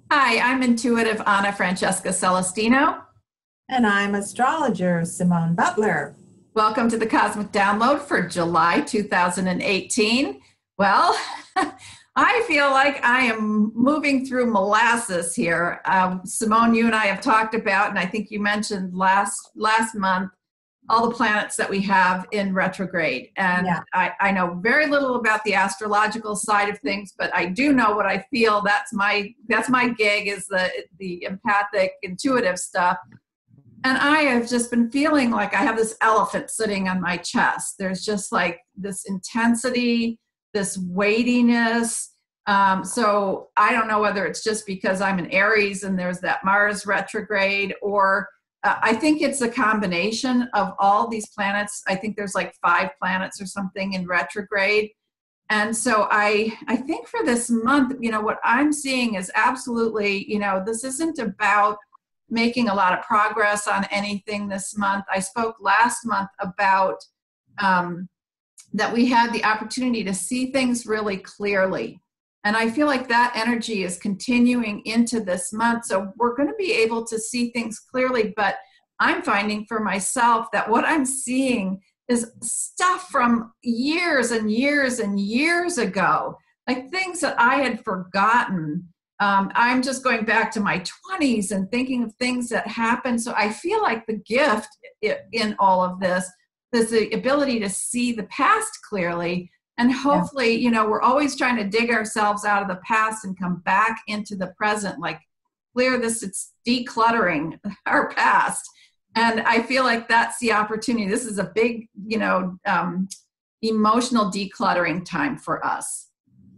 Hi, I'm intuitive Anna Francesca Celestino. And I'm astrologer Simone Butler. Welcome to the Cosmic Download for July 2018. Well, I feel like I am moving through molasses here. Simone, you and I have talked about, and I think you mentioned last month, all the planets that we have in retrograde. And Yeah. I know very little about the astrological side of things, but I do know what I feel. That's my gig, is the empathic, intuitive stuff. And I have just been feeling like I have this elephant sitting on my chest. There's just like this intensity, this weightiness. So I don't know whether it's just because I'm an Aries and there's that Mars retrograde, or I think it's a combination of all these planets. I think there's like 5 planets or something in retrograde. And so I think for this month, what I'm seeing is absolutely, this isn't about making a lot of progress on anything this month. I spoke last month about that we had the opportunity to see things really clearly. And I feel like that energy is continuing into this month. So we're going to be able to see things clearly, but I'm finding for myself that what I'm seeing is stuff from years and years and years ago, like things that I had forgotten. I'm just going back to my 20s and thinking of things that happened. So I feel like the gift in all of this is the ability to see the past clearly. And Yeah. hopefully, we're always trying to dig ourselves out of the past and come back into the present, like clear this, it's decluttering our past. And I feel like that's the opportunity. This is a big, emotional decluttering time for us.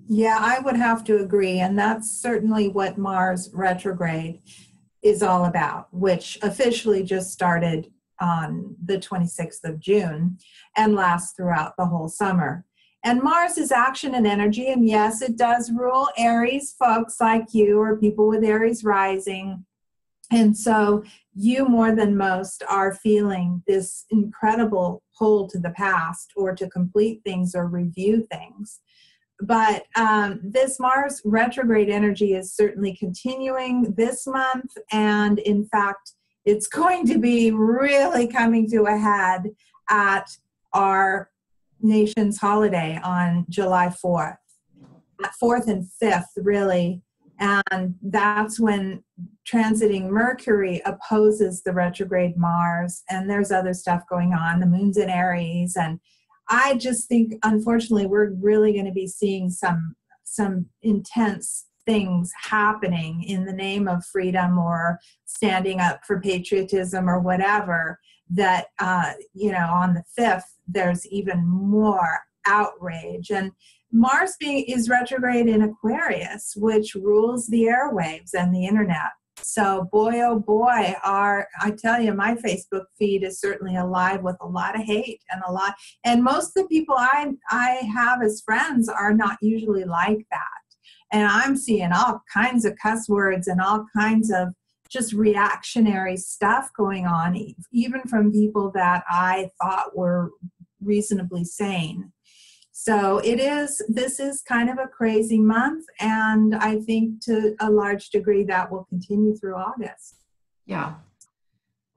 Yeah, I would have to agree. And that's certainly what Mars retrograde is all about, which officially just started on the 26th of June and lasts throughout the whole summer. And Mars is action and energy. And yes, it does rule Aries folks like you or people with Aries rising. And so you more than most are feeling this incredible pull to the past or to complete things or review things. But this Mars retrograde energy is certainly continuing this month. And in fact, it's going to be really coming to a head at our nation's holiday on July 4th. 4th and 5th, really. And that's when transiting Mercury opposes the retrograde Mars. And there's other stuff going on. The moon's in Aries. And I just think, unfortunately, we're really going to be seeing some intense things happening in the name of freedom or standing up for patriotism or whatever, that, on the 5th, there's even more outrage. And Mars is retrograde in Aquarius, which rules the airwaves and the internet. So boy, oh boy, I tell you, my Facebook feed is certainly alive with a lot of hate and most of the people I have as friends are not usually like that. And I'm seeing all kinds of cuss words and all kinds of just reactionary stuff going on, even from people that I thought were reasonably sane. So this is kind of a crazy month, and I think to a large degree that will continue through August. Yeah.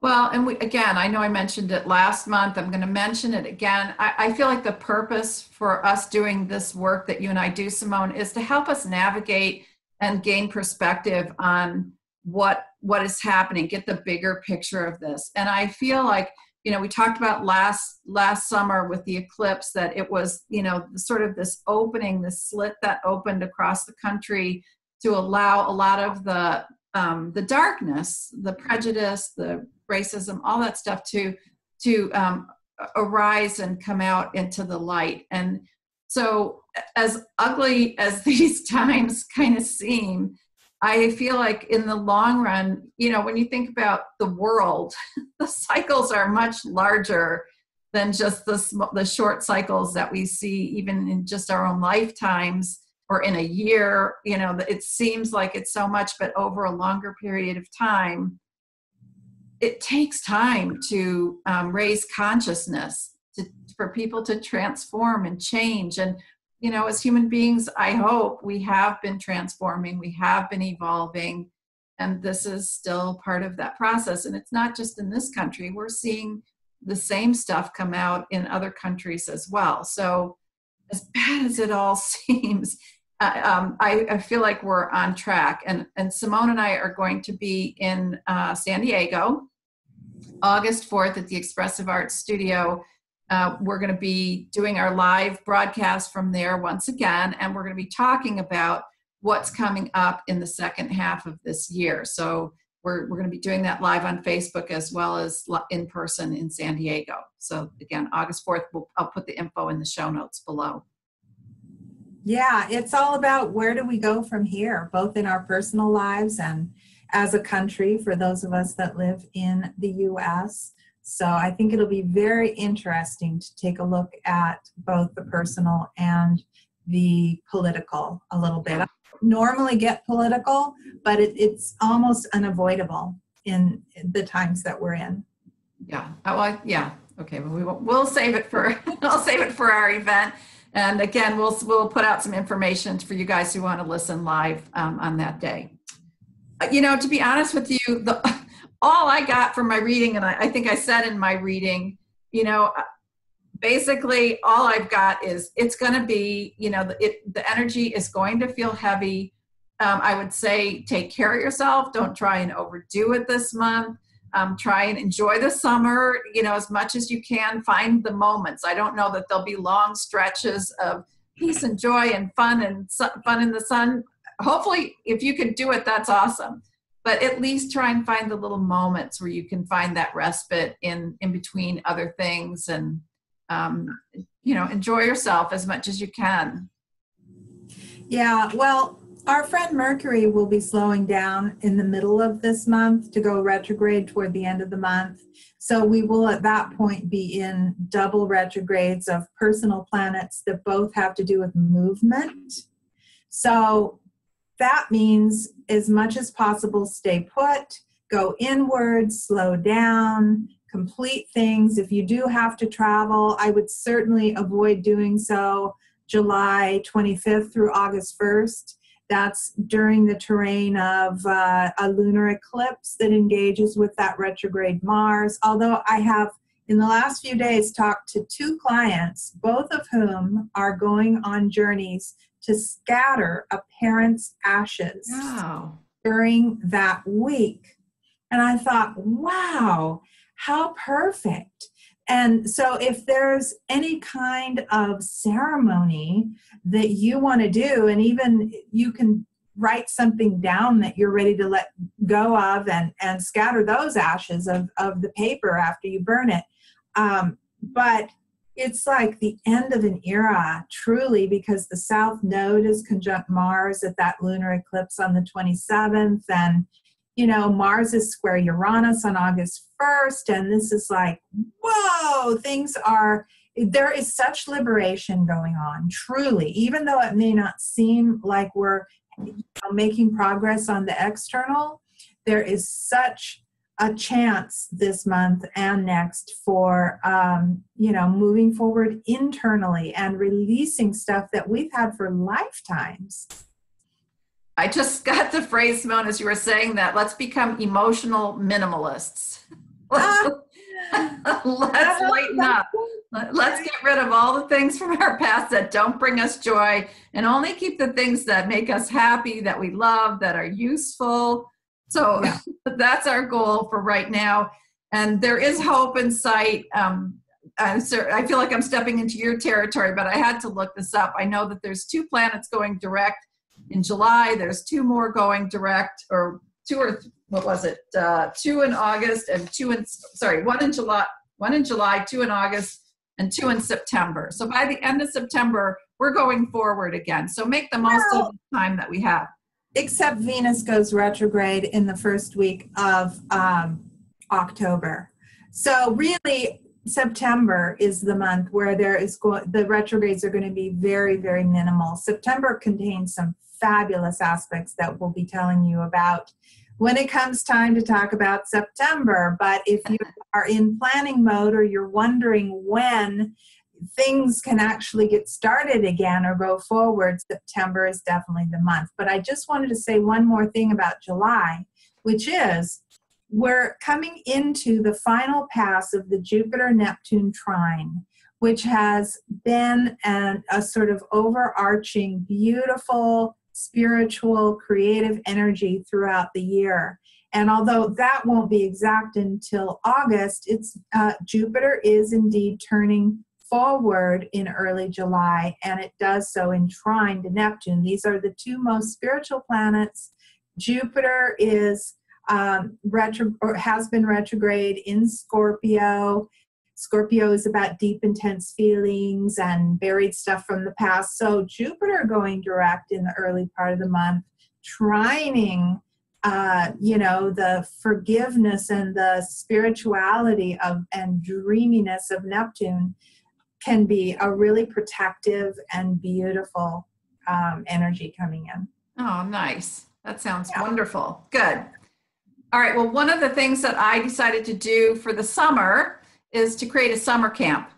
Well, and again, I know I mentioned it last month. I'm going to mention it again. I feel like the purpose for us doing this work that you and I do, Simone, is to help us navigate and gain perspective on what is happening, get the bigger picture of this. And I feel like, we talked about last summer with the eclipse that it was, sort of this opening, this slit that opened across the country to allow a lot of the darkness, the prejudice, the racism, all that stuff to arise and come out into the light. And so, as ugly as these times kind of seem, I feel like in the long run, when you think about the world, the cycles are much larger than just the short cycles that we see even in just our own lifetimes or in a year. It seems like it's so much, but over a longer period of time, it takes time to raise consciousness, for people to transform and change. And you know, as human beings, I hope we have been transforming, we have been evolving, and this is still part of that process. And it's not just in this country. We're seeing the same stuff come out in other countries as well. So as bad as it all seems, I feel like we're on track. And Simone and I are going to be in San Diego, August 4th at the Expressive Arts Studio. We're going to be doing our live broadcast from there once again, and we're going to be talking about what's coming up in the second half of this year. So we're going to be doing that live on Facebook as well as in person in San Diego. So again, August 4th, I'll put the info in the show notes below. Yeah, it's all about where do we go from here, both in our personal lives and as a country for those of us that live in the U.S. So I think it'll be very interesting to take a look at both the personal and the political a little bit. I don't normally get political, but it's almost unavoidable in the times that we're in. Yeah. Well, yeah. Okay. Well, we'll save it for. I'll save it for our event. And again, we'll put out some information for you guys who want to listen live on that day. You know, to be honest with you, all I got from my reading, and I think I said in my reading, you know, basically all I've got is it's going to be, you know, the energy is going to feel heavy. I would say take care of yourself. Don't try and overdo it this month. Try and enjoy the summer, you know, as much as you can. Find the moments. I don't know that there'll be long stretches of peace and joy and fun in the sun. Hopefully, if you can do it, that's awesome. But at least try and find the little moments where you can find that respite in between other things, and you know, enjoy yourself as much as you can. Yeah, well, our friend Mercury will be slowing down in the middle of this month to go retrograde toward the end of the month. So we will at that point be in double retrogrades of personal planets that both have to do with movement. So that means as much as possible, stay put, go inward, slow down, complete things. If you do have to travel, I would certainly avoid doing so July 25th through August 1st. That's during the terrain of a lunar eclipse that engages with that retrograde Mars. Although I have, in the last few days, talked to 2 clients, both of whom are going on journeys to scatter a parent's ashes during that week. And I thought, wow, how perfect. And so if there's any kind of ceremony that you want to do, and even you can write something down that you're ready to let go of and scatter those ashes of the paper after you burn it. But it's like the end of an era, truly, because the South Node is conjunct Mars at that lunar eclipse on the 27th. And you know, Mars is square Uranus on August 1st, and this is like, whoa, there is such liberation going on, truly, even though it may not seem like we're making progress on the external, there is such a chance this month and next for, you know, moving forward internally and releasing stuff that we've had for lifetimes. I just got the phrase, Simone, as you were saying that. Let's become emotional minimalists. Let's lighten up. Let's get rid of all the things from our past that don't bring us joy, and only keep the things that make us happy, that we love, that are useful. So that's our goal for right now. And there is hope in sight. I feel like I'm stepping into your territory, but I had to look this up. I know that there's 2 planets going direct in July. There's 2 more going direct, or 2 or what was it? 2 in August and 1 in July, 2 in August, and 2 in September. So by the end of September, we're going forward again. So make the most of the time that we have. Except Venus goes retrograde in the first week of October. So really, September is the month where the retrogrades are going to be very, very minimal. September contains some fabulous aspects that we'll be telling you about when it comes time to talk about September. But if you are in planning mode, or you're wondering when things can actually get started again or go forward, September is definitely the month. But I just wanted to say one more thing about July, which is we're coming into the final pass of the Jupiter-Neptune trine, which has been a sort of overarching, beautiful, spiritual, creative energy throughout the year. And although that won't be exact until August, Jupiter is indeed turning forward in early July, and it does so in trine to Neptune. These are the two most spiritual planets. Jupiter is has been retrograde in Scorpio. Scorpio is about deep, intense feelings and buried stuff from the past. So Jupiter going direct in the early part of the month, trining, the forgiveness and the spirituality and dreaminess of Neptune can be a really protective and beautiful energy coming in. Oh, nice. That sounds wonderful. Good. All right. Well, one of the things that I decided to do for the summer is to create a summer camp.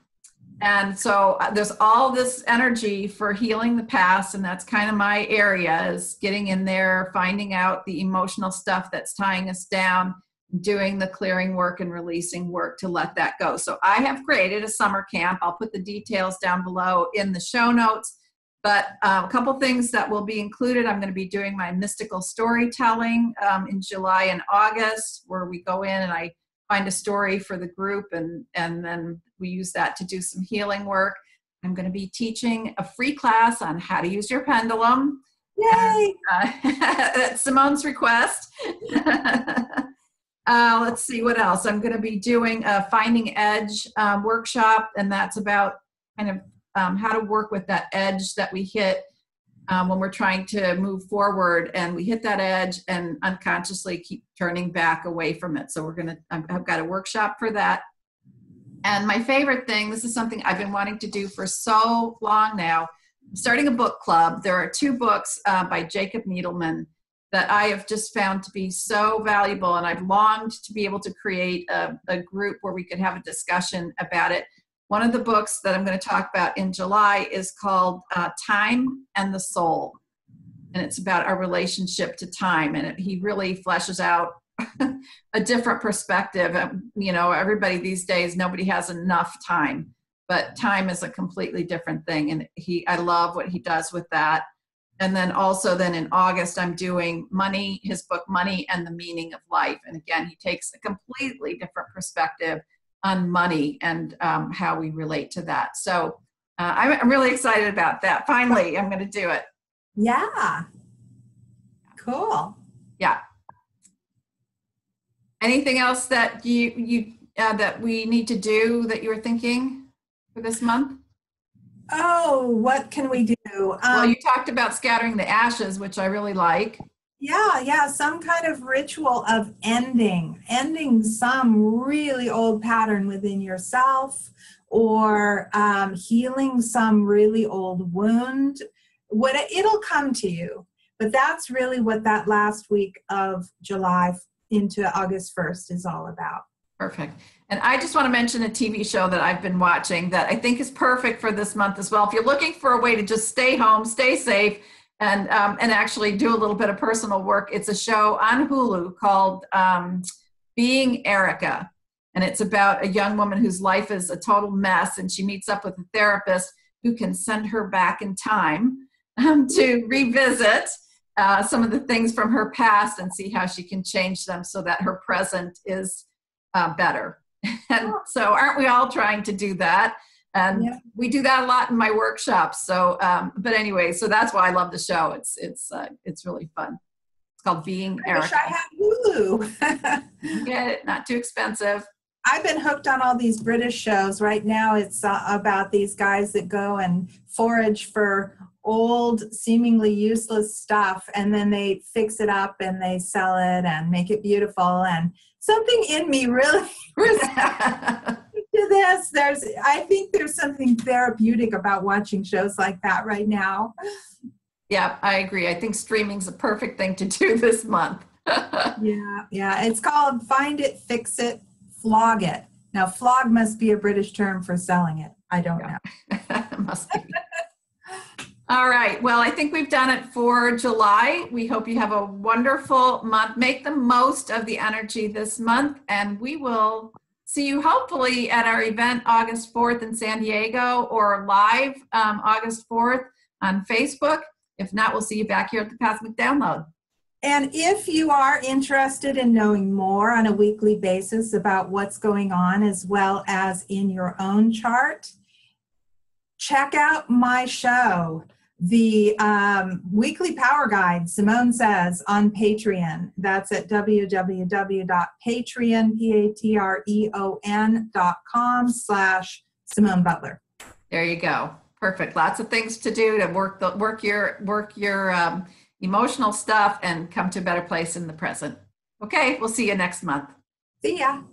And so there's all this energy for healing the past, and that's kind of my area, is getting in there, finding out the emotional stuff that's tying us down, doing the clearing work and releasing work to let that go. So I have created a summer camp. I'll put the details down below in the show notes. But a couple things that will be included. I'm going to be doing my mystical storytelling in July and August, where we go in and I find a story for the group, and then we use that to do some healing work. I'm going to be teaching a free class on how to use your pendulum. Yay! At Simone's request. Let's see what else. I'm going to be doing a Finding Edge workshop, and that's about kind of how to work with that edge that we hit when we're trying to move forward, and we hit that edge and unconsciously keep turning back away from it. So I've got a workshop for that. And my favorite thing, this is something I've been wanting to do for so long now, I'm starting a book club. There are 2 books by Jacob Needleman that I have just found to be so valuable, and I've longed to be able to create a group where we could have a discussion about it. One of the books that I'm going to talk about in July is called Time and the Soul. And it's about our relationship to time. And he really fleshes out a different perspective. Everybody these days, nobody has enough time. But time is a completely different thing. And I love what he does with that. And then also in August, I'm doing his book, Money and the Meaning of Life. And again, he takes a completely different perspective on money and how we relate to that. So I'm really excited about that. Finally, I'm going to do it. Yeah. Cool. Yeah. Anything else that that we need to do that you were thinking for this month? Oh, what can we do? Well, you talked about scattering the ashes, which I really like. Yeah, some kind of ritual of ending some really old pattern within yourself, or healing some really old wound. It'll come to you, but that's really what that last week of July into August 1st is all about. Perfect. And I just want to mention a TV show that I've been watching that I think is perfect for this month as well. If you're looking for a way to just stay home, stay safe, and actually do a little bit of personal work, it's a show on Hulu called Being Erica. And it's about a young woman whose life is a total mess, and she meets up with a therapist who can send her back in time to revisit some of the things from her past and see how she can change them so that her present is better. And so aren't we all trying to do that? And we do that a lot in my workshops. So, but anyway, so that's why I love the show. It's really fun. It's called Being Erica. Wish I had Hulu. Get it? Not too expensive. I've been hooked on all these British shows. Right now it's about these guys that go and forage for old, seemingly useless stuff, and then they fix it up and they sell it and make it beautiful. And something in me really responds to this. I think there's something therapeutic about watching shows like that right now. Yeah, I agree. I think streaming's a perfect thing to do this month. Yeah. It's called Find It, Fix It, Flog It. Now, flog must be a British term for selling it. I don't know. Must be. All right. Well, I think we've done it for July. We hope you have a wonderful month. Make the most of the energy this month, and we will see you hopefully at our event August 4th in San Diego, or live August 4th on Facebook. If not, we'll see you back here at the Cosmic Download. And if you are interested in knowing more on a weekly basis about what's going on, as well as in your own chart, check out my show, the Weekly Power Guide, Simone Says, on Patreon. That's at www.patreon.com/Simone Butler. There you go. Perfect. Lots of things to do to work your emotional stuff and come to a better place in the present. Okay, we'll see you next month. See ya.